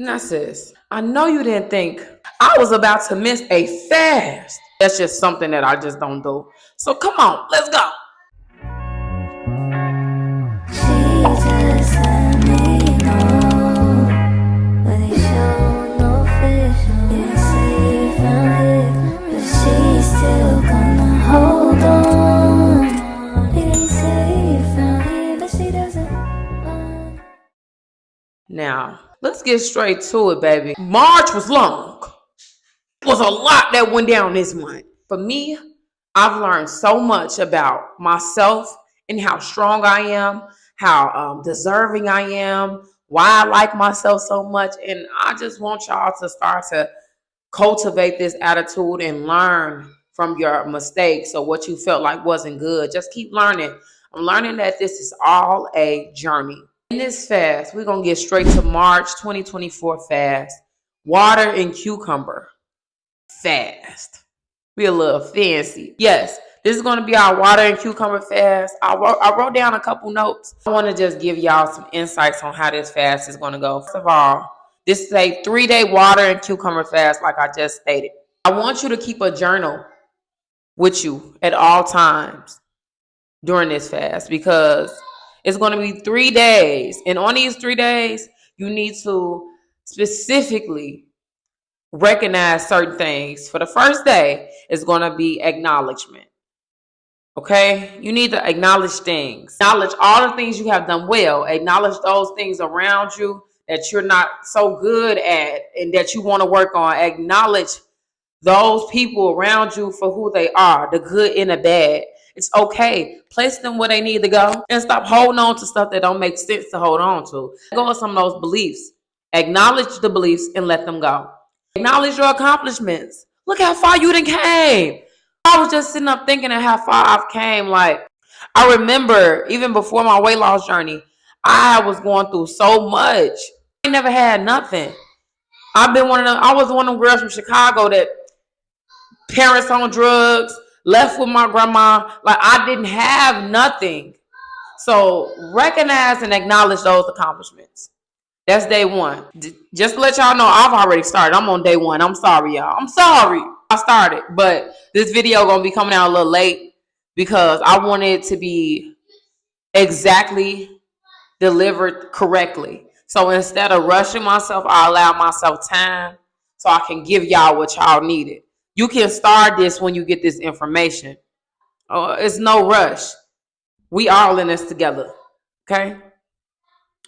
Now, sis, I know you didn't think I was about to miss a fast. That's just something that I just don't do. So come on, let's go. Now, let's get straight to it, baby. March was long. It was a lot that went down this month. For me, I've learned so much about myself and how strong I am, how deserving I am, why I like myself so much. And I just want y'all to start to cultivate this attitude and learn from your mistakes or what you felt like wasn't good. Just keep learning. I'm learning that this is all a journey. In this fast, we're going to get straight to March 2024 fast. Water and cucumber fast. We a little fancy. Yes, this is going to be our water and cucumber fast. I wrote down a couple notes. I want to just give y'all some insights on how this fast is going to go. First of all, this is a 3-day water and cucumber fast, like I just stated. I want you to keep a journal with you at all times during this fast because it's going to be 3 days. And on these 3 days, you need to specifically recognize certain things. For the first day, it's going to be acknowledgement. Okay? You need to acknowledge things. Acknowledge all the things you have done well. Acknowledge those things around you that you're not so good at and that you want to work on. Acknowledge those people around you for who they are, the good and the bad. It's okay. Place them where they need to go and stop holding on to stuff that don't make sense to hold on to. Go with some of those beliefs. Acknowledge the beliefs and let them go. Acknowledge your accomplishments. Look how far you done came. I was just sitting up thinking of how far I've came. Like, I remember even before my weight loss journey, I was going through so much. I never had nothing. I was one of them girls from Chicago that parents on drugs, left with my grandma. Like, I didn't have nothing. So recognize and acknowledge those accomplishments. That's day one. Just to let y'all know, I've already started. I'm on day one. I'm sorry, y'all. I'm sorry. I started, but this video gonna be coming out a little late because I want it to be exactly delivered correctly. So instead of rushing myself, I allow myself time so I can give y'all what y'all needed. You can start this when you get this information. It's no rush. We all in this together. Okay?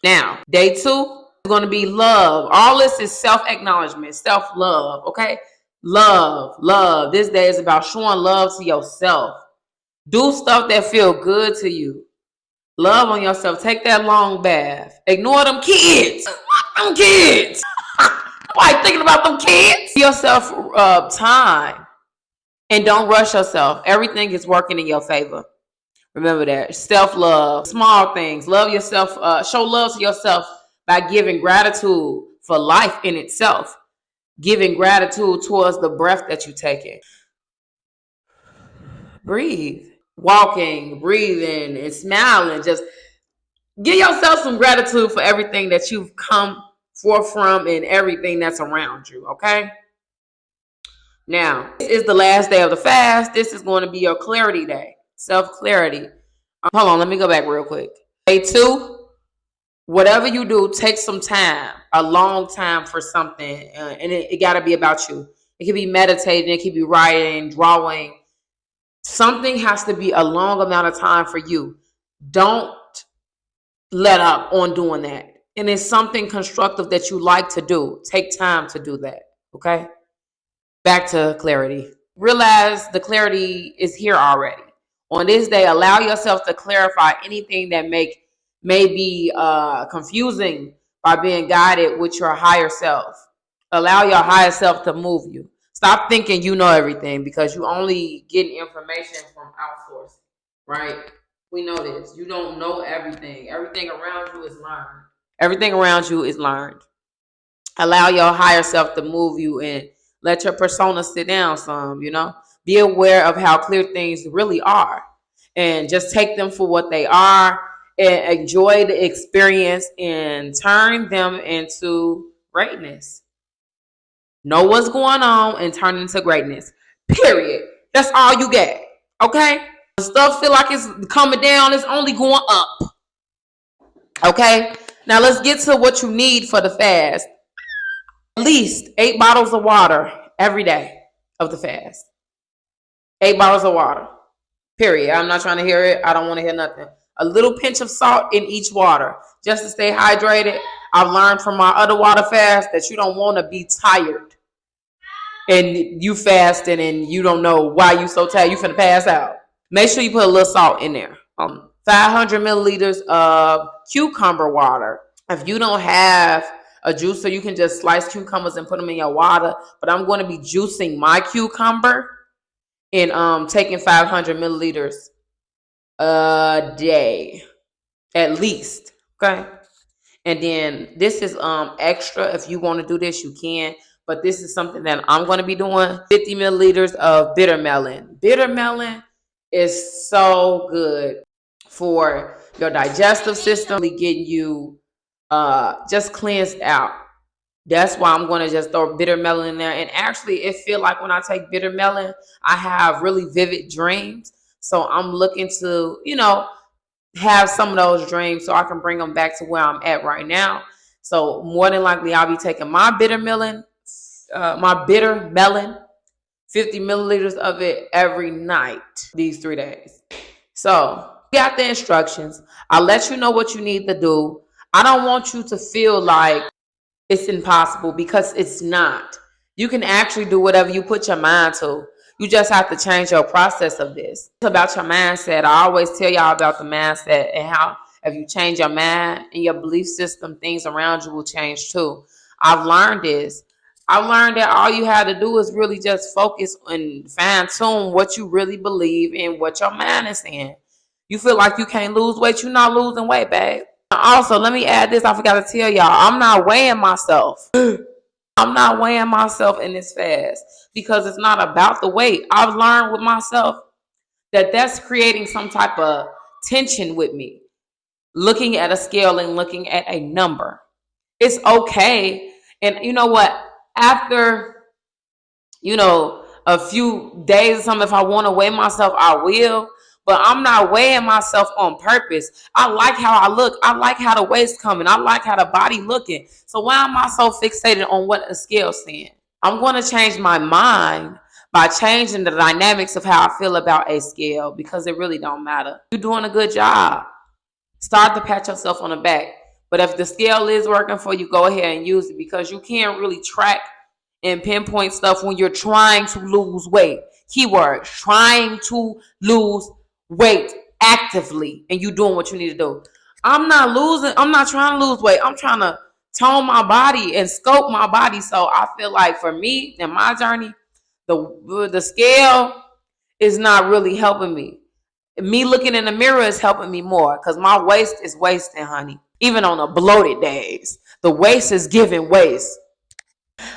Now, day 2 is going to be love. All this is self-acknowledgement, self-love. Okay? Love. This day is about showing love to yourself. Do stuff that feel good to you. Love on yourself. Take that long bath. Ignore them kids. Them kids. Why thinking about them kids? Give yourself time. And don't rush yourself. Everything is working in your favor. Remember that. Self-love. Small things. Love yourself. Show love to yourself by giving gratitude for life in itself. Giving gratitude towards the breath that you're taking. Breathe. Walking, breathing, and smiling. Just give yourself some gratitude for everything that you've come forth from and everything that's around you, okay? Now, this is the last day of the fast. This is going to be your clarity day. Self-clarity. Hold on, let me go back real quick. Day 2, whatever you do, take some time, a long time for something, and it got to be about you. It can be meditating, it can be writing, drawing. Something has to be a long amount of time for you. Don't let up on doing that. And it's something constructive that you like to do. Take time to do that, okay? Back to clarity. Realize the clarity is here already. On this day, allow yourself to clarify anything that may be confusing by being guided with your higher self. Allow your higher self to move you. Stop thinking you know everything because you only getting information from outsourcing, right? We know this. You don't know everything. Everything around you is learned. Everything around you is learned. Allow your higher self to move you and let your persona sit down some, you know? Be aware of how clear things really are and just take them for what they are and enjoy the experience and turn them into greatness. Know what's going on and turn into greatness. Period. That's all you get. Okay? When stuff feel like it's coming down, it's only going up. Okay? Now let's get to what you need for the fast. At least 8 bottles of water every day of the fast. 8 bottles of water. Period. I'm not trying to hear it. I don't want to hear nothing. A little pinch of salt in each water just to stay hydrated. I've learned from my other water fast that you don't want to be tired and you fasting and you don't know why you so tired. You finna pass out. Make sure you put a little salt in there. 500 milliliters of cucumber water. If you don't have a juicer, you can just slice cucumbers and put them in your water. But I'm going to be juicing my cucumber and taking 500 milliliters a day at least. Okay. And then this is extra. If you want to do this, you can. But this is something that I'm going to be doing. 50 milliliters of bitter melon. Bitter melon is so good for your digestive system, getting you just cleansed out. That's why I'm going to just throw bitter melon in there. And actually, it feel like when I take bitter melon, I have really vivid dreams. So I'm looking to, have some of those dreams so I can bring them back to where I'm at right now. So more than likely, I'll be taking my bitter melon, 50 milliliters of it every night these 3 days. So you got the instructions. I'll let you know what you need to do. I don't want you to feel like it's impossible, because it's not. You can actually do whatever you put your mind to. You just have to change your process of this. It's about your mindset. I always tell y'all about the mindset and how if you change your mind and your belief system, things around you will change too. I've learned this. I've learned that all you have to do is really just focus and fine tune what you really believe and what your mind is saying. You feel like you can't lose weight, you're not losing weight, babe. Also, let me add this. I forgot to tell y'all, I'm not weighing myself. I'm not weighing myself in this fast because it's not about the weight. I've learned with myself that that's creating some type of tension with me. Looking at a scale and looking at a number. It's okay. And you know what? After, a few days or something, if I want to weigh myself, I will. But I'm not weighing myself on purpose. I like how I look. I like how the waist coming. I like how the body looking. So why am I so fixated on what a scale's saying? I'm going to change my mind by changing the dynamics of how I feel about a scale, because it really don't matter. You're doing a good job. Start to pat yourself on the back. But if the scale is working for you, go ahead and use it, because you can't really track and pinpoint stuff when you're trying to lose weight. Keyword, trying to lose weight actively, and you doing what you need to do. I'm not trying to lose weight. I'm trying to tone my body and scope my body. So I feel like for me in my journey, the scale is not really helping me. Me looking in the mirror is helping me more, because my waist is wasting, honey. Even on the bloated days, the waist is giving waist.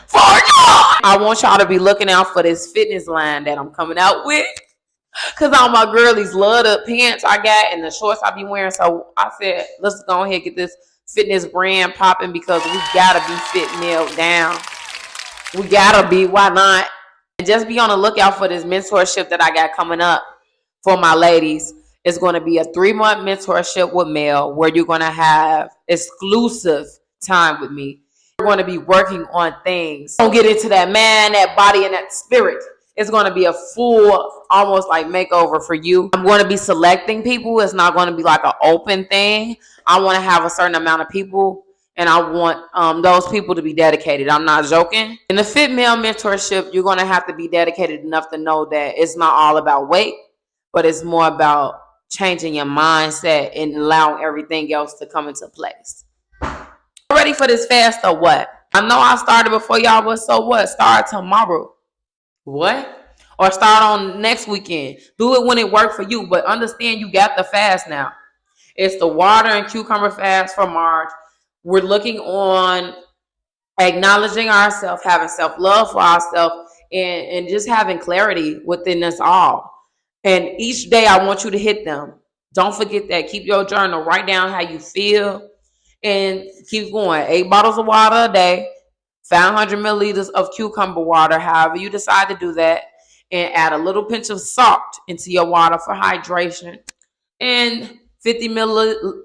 For y'all, I want y'all to be looking out for this fitness line that I'm coming out with, because all my girlies love the pants I got and the shorts I be wearing. So I said, let's go ahead and get this fitness brand popping, because we gotta be fit nailed down. We gotta be. Why not? And just be on the lookout for this mentorship that I got coming up for my ladies. It's going to be a 3-month mentorship with Mel, where you're going to have exclusive time with me. We're going to be working on things. Don't get into that man, that body, and that spirit. It's going to be a full, almost like makeover for you. I'm going to be selecting people. It's not going to be like an open thing. I want to have a certain amount of people, and I want those people to be dedicated. I'm not joking. In the Fit Male mentorship, you're going to have to be dedicated enough to know that it's not all about weight, but it's more about changing your mindset and allowing everything else to come into place. Ready for this fast or what? I know I started before y'all, but so what? Start tomorrow. What? Or start on next weekend. Do it when it works for you, but understand you got the fast now. It's the water and cucumber fast for March. We're looking on acknowledging ourselves, having self-love for ourselves, and just having clarity within us all. And each day I want you to hit them. Don't forget that. Keep your journal. Write down how you feel and keep going. 8 bottles of water a day, 500 milliliters of cucumber water, however you decide to do that, and add a little pinch of salt into your water for hydration, and 50 milliliters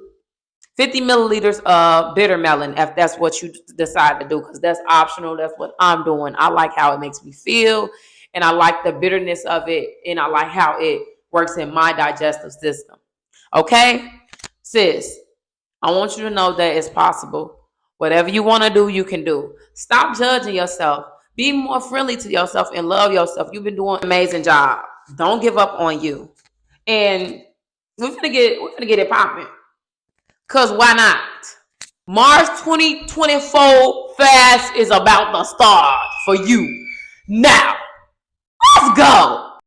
of bitter melon if that's what you decide to do, because that's optional. That's what I'm doing. I like how it makes me feel, and I like the bitterness of it, and I like how it works in my digestive system. Okay, sis, I want you to know that it's possible. Whatever you want to do, you can do. Stop judging yourself. Be more friendly to yourself and love yourself. You've been doing an amazing job. Don't give up on you. And we're gonna get it popping. Cause why not? March 2024 fast is about to start for you. Now, let's go.